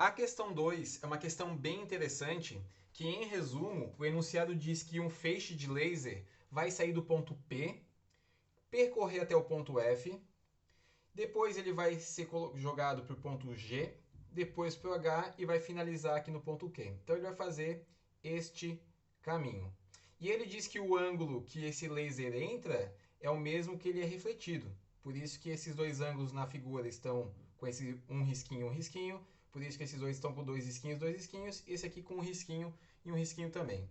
A questão 2 é uma questão bem interessante que, em resumo, o enunciado diz que um feixe de laser vai sair do ponto P, percorrer até o ponto F, depois ele vai ser jogado para o ponto G, depois para o H e vai finalizar aqui no ponto Q. Então ele vai fazer este caminho. E ele diz que o ângulo que esse laser entra é o mesmo que ele é refletido. Por isso que esses dois ângulos na figura estão com esse um risquinho. Por isso que esses dois estão com dois risquinhos. Esse aqui com um risquinho e um risquinho também.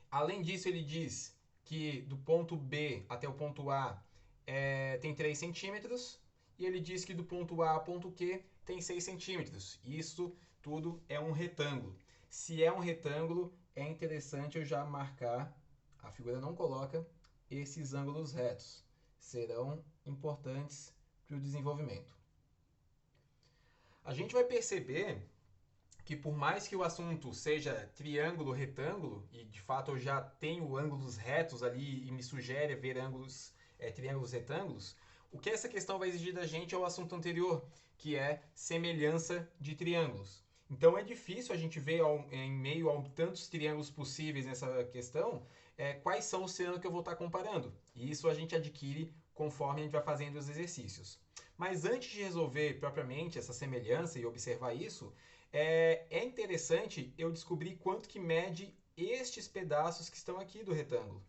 Além disso, ele diz que do ponto B até o ponto A tem 3 centímetros. E ele diz que do ponto A ao ponto Q tem 6 centímetros. Isso tudo é um retângulo. Se é um retângulo, é interessante eu já marcar, a figura não coloca, esses ângulos retos. Serão importantes para o desenvolvimento. A gente vai perceber que por mais que o assunto seja triângulo, retângulo, e de fato eu já tenho ângulos retos ali e me sugere ver ângulos, triângulos, retângulos, o que essa questão vai exigir da gente é o assunto anterior, que é semelhança de triângulos. Então é difícil a gente ver em meio a tantos triângulos possíveis nessa questão, quais são os triângulos que eu vou estar comparando. E isso a gente adquire conforme a gente vai fazendo os exercícios. Mas antes de resolver propriamente essa semelhança e observar isso, é interessante eu descobrir quanto que mede estes pedaços que estão aqui do retângulo.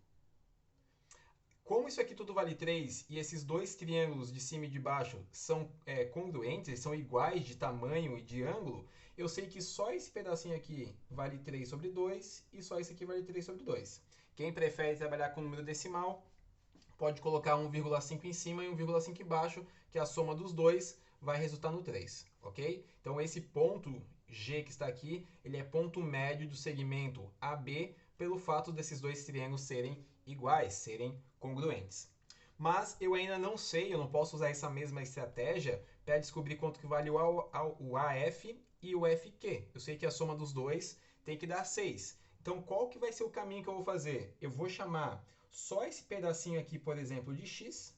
Como isso aqui tudo vale 3 e esses dois triângulos de cima e de baixo são congruentes, são iguais de tamanho e de ângulo, eu sei que só esse pedacinho aqui vale 3 sobre 2 e só esse aqui vale 3 sobre 2. Quem prefere trabalhar com número decimal, pode colocar 1,5 em cima e 1,5 embaixo, que a soma dos dois vai resultar no 3, ok? Então esse ponto G que está aqui, ele é ponto médio do segmento AB pelo fato desses dois triângulos serem iguais, serem congruentes. Mas eu ainda não sei, eu não posso usar essa mesma estratégia para descobrir quanto que vale o AF e o FQ. Eu sei que a soma dos dois tem que dar 6. Então qual que vai ser o caminho que eu vou fazer? Eu vou chamar só esse pedacinho aqui, por exemplo, de x,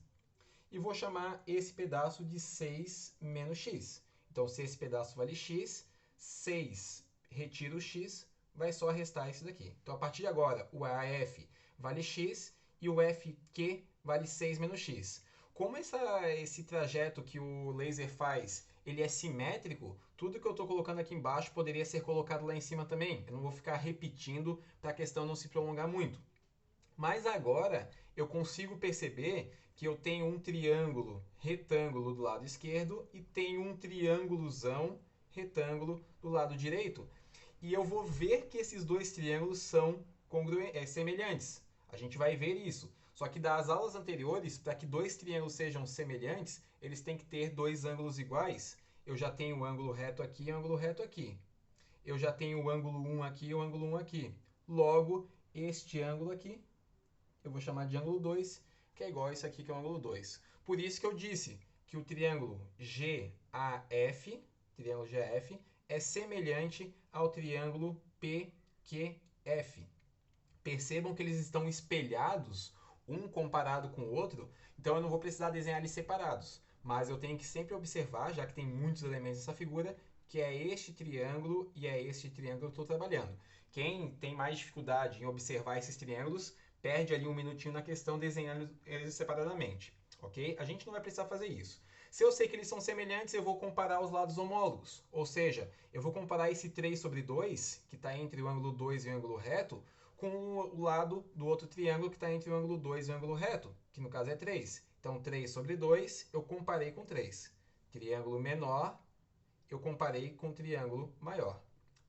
e vou chamar esse pedaço de 6 menos x. Então, se esse pedaço vale x, 6 retira o x, vai só restar esse daqui. Então, a partir de agora, o AF vale x e o FQ vale 6 menos x. Como esse trajeto que o laser faz, ele é simétrico, tudo que eu estou colocando aqui embaixo poderia ser colocado lá em cima também. Eu não vou ficar repetindo para a questão não se prolongar muito. Mas agora eu consigo perceber que eu tenho um triângulo retângulo do lado esquerdo e tenho um triângulozão retângulo do lado direito. E eu vou ver que esses dois triângulos são semelhantes. A gente vai ver isso. Só que das aulas anteriores, para que dois triângulos sejam semelhantes, eles têm que ter dois ângulos iguais. Eu já tenho o ângulo reto aqui e o ângulo reto aqui. Eu já tenho o ângulo 1 aqui e o ângulo 1 aqui. Logo, este ângulo aqui eu vou chamar de ângulo 2, que é igual a isso aqui, que é o ângulo 2. Por isso que eu disse que o triângulo GAF, é semelhante ao triângulo PQF. Percebam que eles estão espelhados, um comparado com o outro, então eu não vou precisar desenhar eles separados. Mas eu tenho que sempre observar, já que tem muitos elementos nessa figura, que é este triângulo e é este triângulo que eu estou trabalhando. Quem tem mais dificuldade em observar esses triângulos, perde ali um minutinho na questão desenhando eles separadamente, ok? A gente não vai precisar fazer isso. Se eu sei que eles são semelhantes, eu vou comparar os lados homólogos. Ou seja, eu vou comparar esse 3 sobre 2, que está entre o ângulo 2 e o ângulo reto, com o lado do outro triângulo que está entre o ângulo 2 e o ângulo reto, que no caso é 3. Então, 3 sobre 2, eu comparei com 3. Triângulo menor, eu comparei com triângulo maior.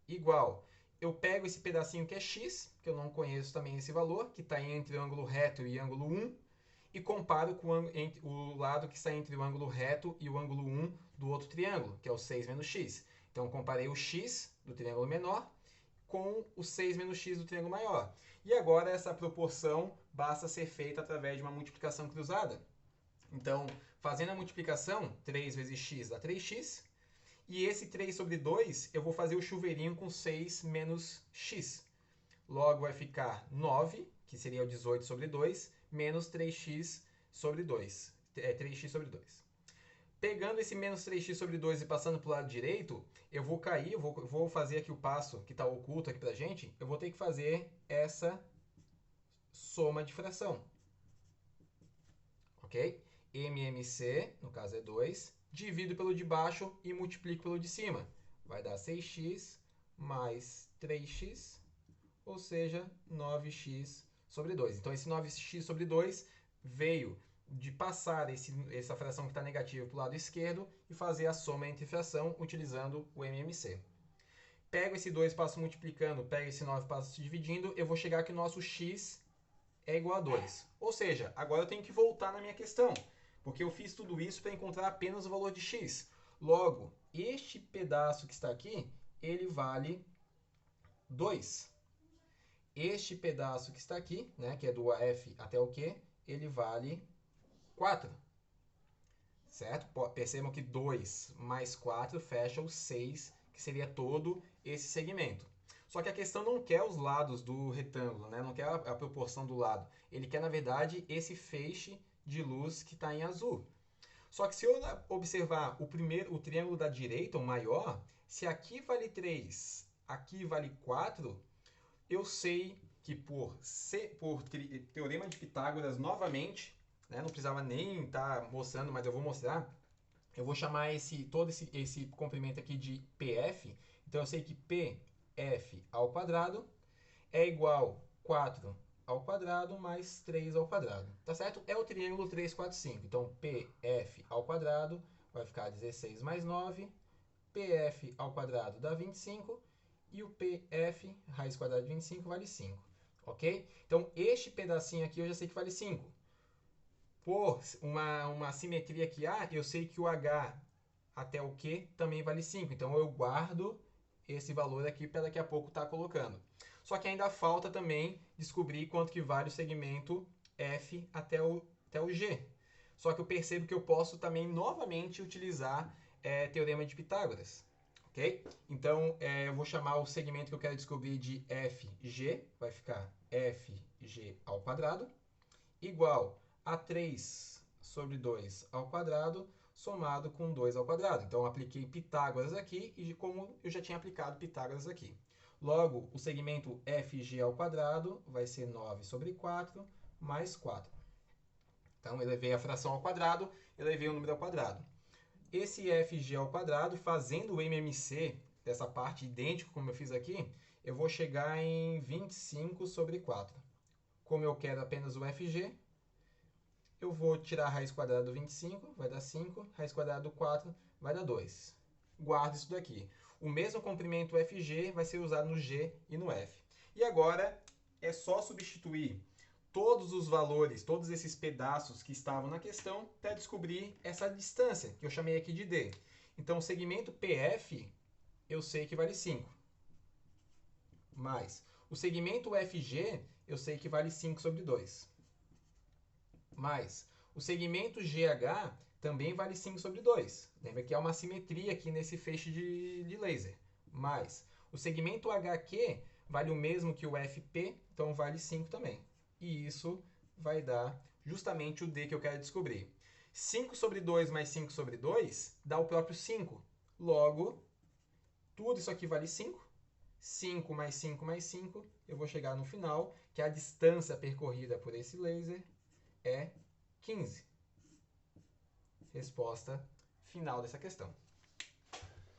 Igual, eu pego esse pedacinho que é x, que eu não conheço também esse valor, que está entre o ângulo reto e ângulo 1, e comparo com o lado que está entre o ângulo reto e o ângulo 1 do outro triângulo, que é o 6 menos x. Então, comparei o x do triângulo menor com o 6 menos x do triângulo maior. E agora essa proporção basta ser feita através de uma multiplicação cruzada. Então, fazendo a multiplicação, 3 vezes x dá 3x, e esse 3 sobre 2, eu vou fazer o chuveirinho com 6 menos x. Logo vai ficar 9, que seria o 18 sobre 2, menos 3x sobre 2. 3x sobre 2. Pegando esse menos 3x sobre 2 e passando para o lado direito, eu vou cair, eu vou fazer aqui o passo que está oculto aqui para a gente, eu vou ter que fazer essa soma de fração. Ok? MMC, no caso é 2, divido pelo de baixo e multiplico pelo de cima. Vai dar 6x mais 3x, ou seja, 9x sobre 2. Então, esse 9x sobre 2 veio de passar essa fração que está negativa para o lado esquerdo e fazer a soma entre fração utilizando o MMC. Pego esse 2, passo multiplicando, pego esse 9, passo dividindo, eu vou chegar que o nosso x é igual a 2. Ou seja, agora eu tenho que voltar na minha questão, porque eu fiz tudo isso para encontrar apenas o valor de x. Logo, este pedaço que está aqui, ele vale 2. Este pedaço que está aqui, né, que é do F até o Q, ele vale 4. Certo? Percebam que 2 mais 4 fecha o 6, que seria todo esse segmento. Só que a questão não quer os lados do retângulo, né? Não quer a proporção do lado. Ele quer, na verdade, esse feixe de luz que está em azul. Só que se eu observar o triângulo da direita, o maior, se aqui vale 3, aqui vale 4, eu sei que por teorema de Pitágoras novamente, né, não precisava nem estar mostrando, mas eu vou mostrar, eu vou chamar todo esse comprimento aqui de PF. Então eu sei que PF ao quadrado é igual a 4 ao quadrado mais 3 ao quadrado. Tá certo? É o triângulo 3, 4, 5. Então PF ao quadrado vai ficar 16 mais 9. PF ao quadrado dá 25. E o PF, raiz quadrada de 25, vale 5. Ok? Então este pedacinho aqui eu já sei que vale 5. Por uma simetria que há, eu sei que o H até o Q também vale 5. Então eu guardo esse valor aqui para daqui a pouco estar colocando. Só que ainda falta também descobrir quanto que vale o segmento F até o G. Só que eu percebo que eu posso também novamente utilizar teorema de Pitágoras. Ok? Então eu vou chamar o segmento que eu quero descobrir de FG, vai ficar FG ao quadrado, igual a 3 sobre 2 ao quadrado, somado com 2 ao quadrado. Então, eu apliquei Pitágoras aqui, e como eu já tinha aplicado Pitágoras aqui. Logo, o segmento FG ao quadrado vai ser 9 sobre 4, mais 4. Então, eu levei a fração ao quadrado, eu levei o número ao quadrado. Esse FG ao quadrado, fazendo o MMC dessa parte idêntico como eu fiz aqui, eu vou chegar em 25 sobre 4. Como eu quero apenas o FG, eu vou tirar a raiz quadrada do 25, vai dar 5, raiz quadrada do 4 vai dar 2. Guardo isso daqui. O mesmo comprimento FG vai ser usado no G e no F. E agora é só substituir todos os valores, todos esses pedaços que estavam na questão para descobrir essa distância, que eu chamei aqui de D. Então, o segmento PF, eu sei que vale 5. Mais o segmento FG, eu sei que vale 5 sobre 2. Mais o segmento GH também vale 5 sobre 2. Lembra que há uma simetria aqui nesse feixe de laser. Mais o segmento HQ vale o mesmo que o FP, então vale 5 também. E isso vai dar justamente o D que eu quero descobrir. 5 sobre 2 mais 5 sobre 2 dá o próprio 5. Logo, tudo isso aqui vale 5. 5 mais 5 mais 5, eu vou chegar no final, que a distância percorrida por esse laser é 15. Resposta final dessa questão.